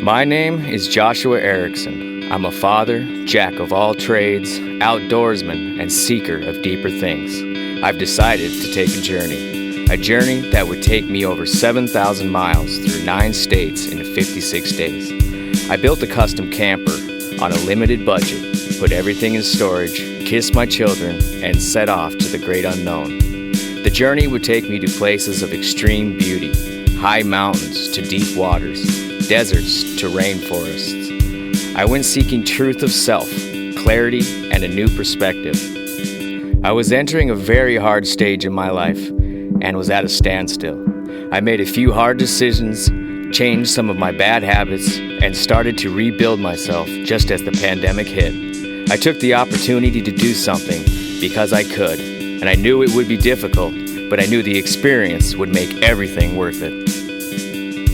My name is Joshua Erickson. I'm a father, jack of all trades, outdoorsman, and seeker of deeper things. I've decided to take a journey that would take me over 7,000 miles through 9 states in 56 days. I built a custom camper on a limited budget, put everything in storage, kissed my children, and set off to the great unknown. The journey would take me to places of extreme beauty, high mountains to deep waters, deserts to rainforests. I went seeking truth of self, clarity, and a new perspective. I was entering a very hard stage in my life and was at a standstill. I made a few hard decisions, changed some of my bad habits, and started to rebuild myself just as the pandemic hit. I took the opportunity to do something because I could, and I knew it would be difficult, but I knew the experience would make everything worth it.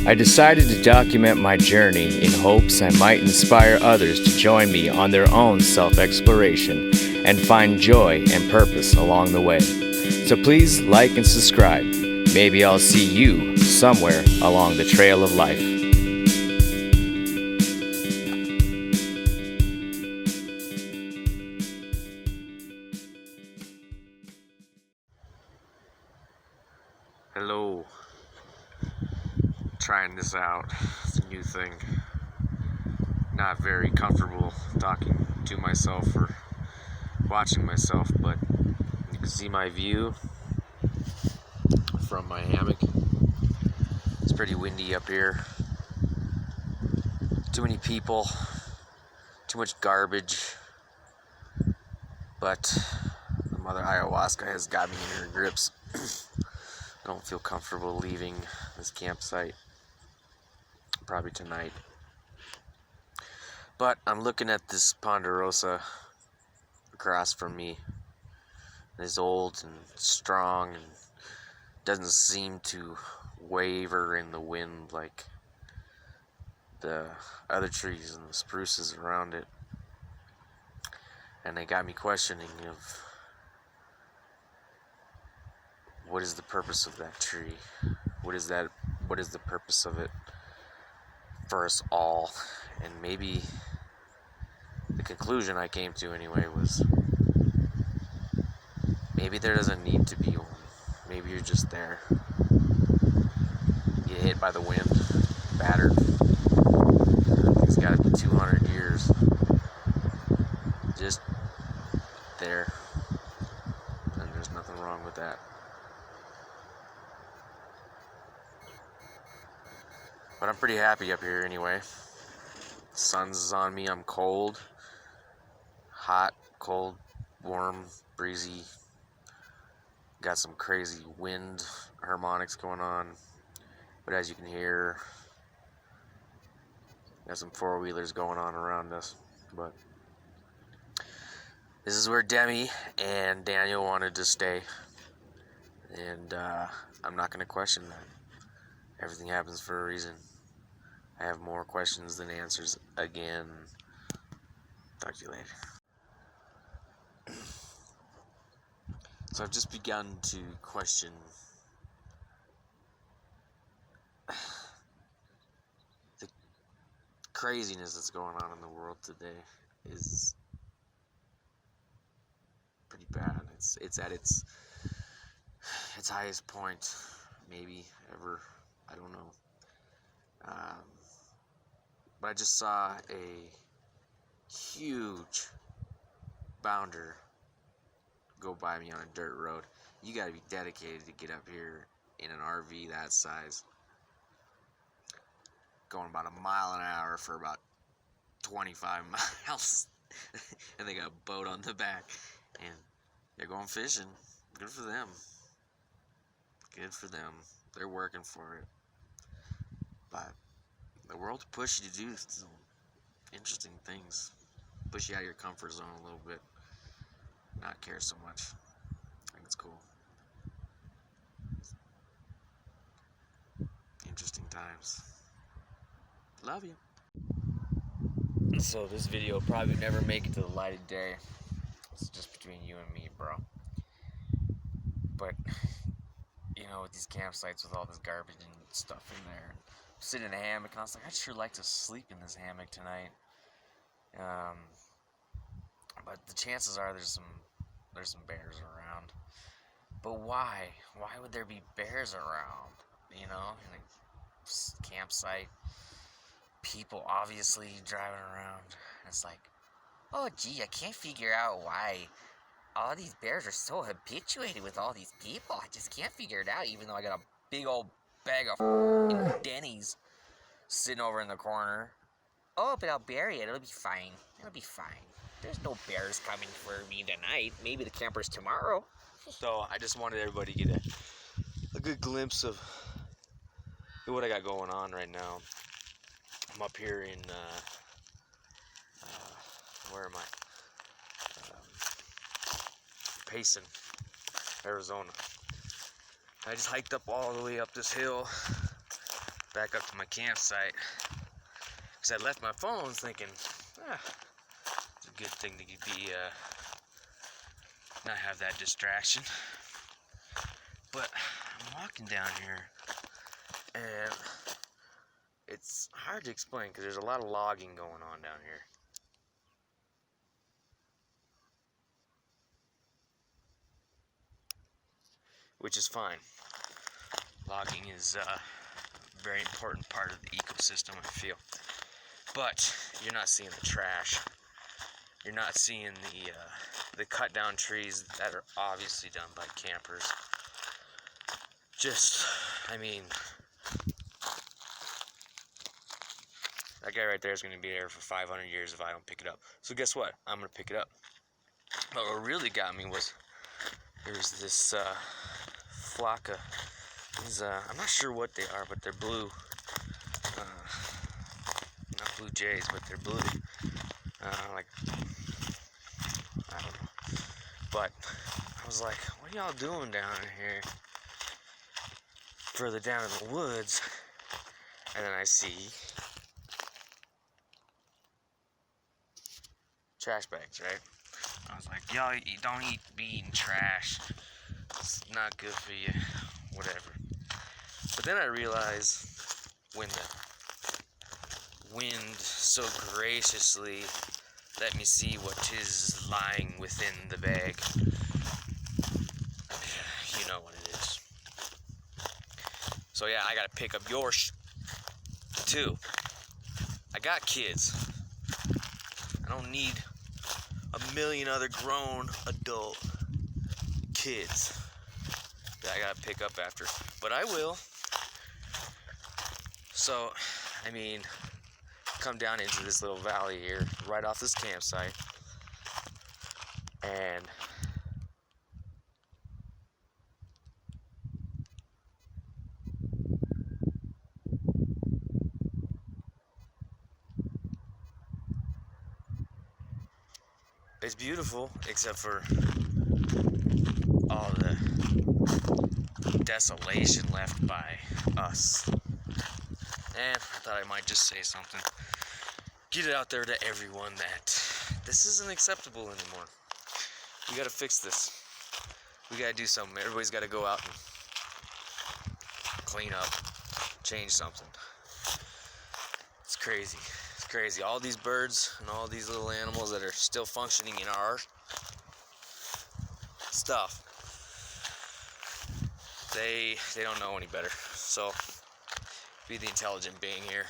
I decided to document my journey in hopes I might inspire others to join me on their own self-exploration and find joy and purpose along the way. So please like and subscribe. Maybe I'll see you somewhere along the trail of life. Hello. Trying this out. It's a new thing. Not very comfortable talking to myself or watching myself, but you can see my view from my hammock. It's pretty windy up here. Too many people, too much garbage, but the mother ayahuasca has got me in her grips. I don't feel comfortable leaving this campsite, probably tonight. But I'm looking at this ponderosa across from me. It's old and strong and doesn't seem to waver in the wind like the other trees and the spruces around it. And they got me questioning of what is the purpose of that tree? What is the purpose of it for us all? And maybe the conclusion I came to anyway was maybe there doesn't need to be one. Maybe you're just there. You get hit by the wind, battered. It's gotta be 200 years. Just there. And there's nothing wrong with that. But I'm pretty happy up here anyway. The sun's on me, I'm cold. Hot, cold, warm, breezy. Got some crazy wind harmonics going on. But as you can hear, got some four-wheelers going on around us. But this is where Demi and Daniel wanted to stay. And I'm not going to question that. Everything happens for a reason. I have more questions than answers again. Talk to you later. So I've just begun to question the craziness that's going on in the world today is pretty bad. It's at its highest point, maybe ever. I don't know. But I just saw a huge bounder go by me on a dirt road. You gotta be dedicated to get up here in an RV that size. Going about a mile an hour for about 25 miles. And they got a boat on the back. And they're going fishing. Good for them. Good for them. They're working for it. But the world will push you to do some interesting things. Push you out of your comfort zone a little bit. Not care so much. I think it's cool. Interesting times. Love you. So this video will probably never make it to the light of day. It's just between you and me, bro. But, you know, with these campsites with all this garbage and stuff in there, sitting in a hammock, and I was like, I'd sure like to sleep in this hammock tonight. But the chances are there's some bears around. But why? Why would there be bears around? You know, in a campsite, people obviously driving around. It's like, oh gee, I can't figure out why all these bears are so habituated with all these people. I just can't figure it out, even though I got a big old bag of Denny's sitting over in the corner. Oh, but I'll bury it. It'll be fine. It'll be fine. There's no bears coming for me tonight. Maybe the campers tomorrow. So I just wanted everybody to get a good glimpse of what I got going on right now. I'm up here in, where am I? Payson, Arizona. I just hiked up all the way up this hill, back up to my campsite. Because I left my phone thinking, it's a good thing to be, not have that distraction. But I'm walking down here, and it's hard to explain because there's a lot of logging going on down here. Which is fine. Logging is a very important part of the ecosystem, I feel. But you're not seeing the trash. You're not seeing the cut down trees that are obviously done by campers. That guy right there is going to be there for 500 years if I don't pick it up. So guess what? I'm going to pick it up. But what really got me was there's this flock of these, I'm not sure what they are, but they're blue. Not blue jays, but they're blue. I don't know. But I was like, what are y'all doing down here? Further down in the woods. And then I see trash bags, right? I was like, y'all don't be eating trash. It's not good for you. Whatever. But then I realized when the wind so graciously let me see what is lying within the bag. You know what it is. So yeah, I gotta pick up your too. I got kids. I don't need a million other grown adult kids that I gotta pick up after. But I will. So, come down into this little valley here, right off this campsite, and it's beautiful, except for all the desolation left by us. And I thought I might just say something. Get it out there to everyone that this isn't acceptable anymore. We gotta fix this. We gotta do something. Everybody's gotta go out and clean up, change something. It's crazy. It's crazy. All these birds and all these little animals that are still functioning in our stuff, they don't know any better. So be the intelligent being here.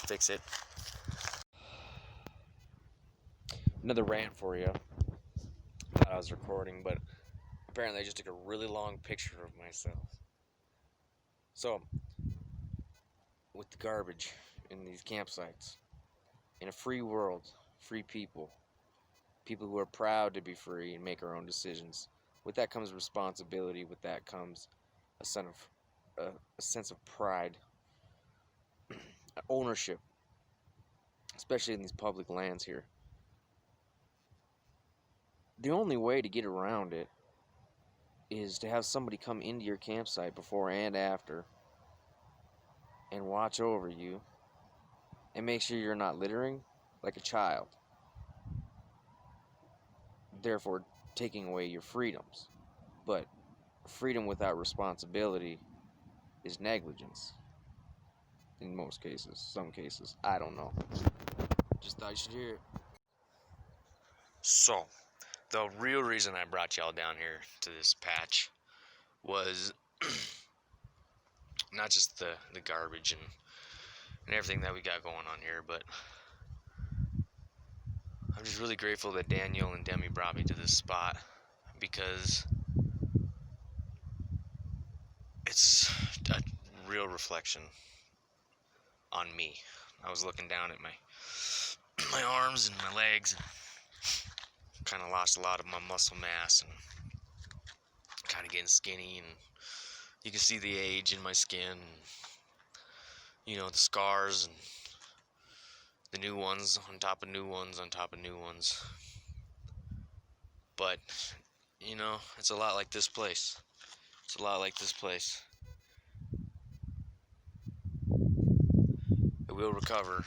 Fix it. Another rant for you. Thought I was recording, but apparently I just took a really long picture of myself. So, with the garbage in these campsites, in a free world, free people who are proud to be free and make our own decisions. With that comes responsibility. With that comes a sense of pride, ownership, especially in these public lands here. The only way to get around it is to have somebody come into your campsite before and after and watch over you and make sure you're not littering like a child, therefore taking away your freedoms. But freedom without responsibility is negligence. In most cases. Some cases. I don't know. Just thought you should hear it. So, the real reason I brought y'all down here to this patch was not just the garbage and everything that we got going on here, but I'm just really grateful that Daniel and Demi brought me to this spot, because it's a real reflection on me. I was looking down at my arms and my legs, and kind of lost a lot of my muscle mass, and kind of getting skinny, and you can see the age in my skin, and, you know, the scars and the new ones on top of new ones on top of new ones. But, you know, it's a lot like this place. It's a lot like this place. It will recover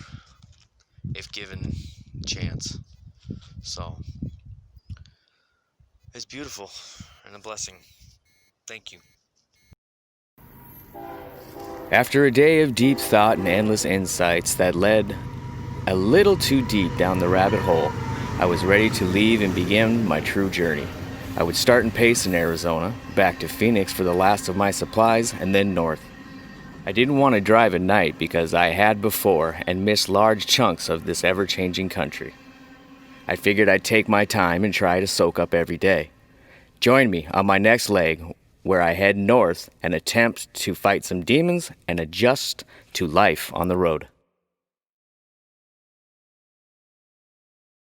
if given a chance. So, it's beautiful and a blessing. Thank you. After a day of deep thought and endless insights that led a little too deep down the rabbit hole, I was ready to leave and begin my true journey. I would start in Payson, Arizona, back to Phoenix for the last of my supplies, and then north. I didn't want to drive at night because I had before and missed large chunks of this ever-changing country. I figured I'd take my time and try to soak up every day. Join me on my next leg, where I head north and attempt to fight some demons and adjust to life on the road.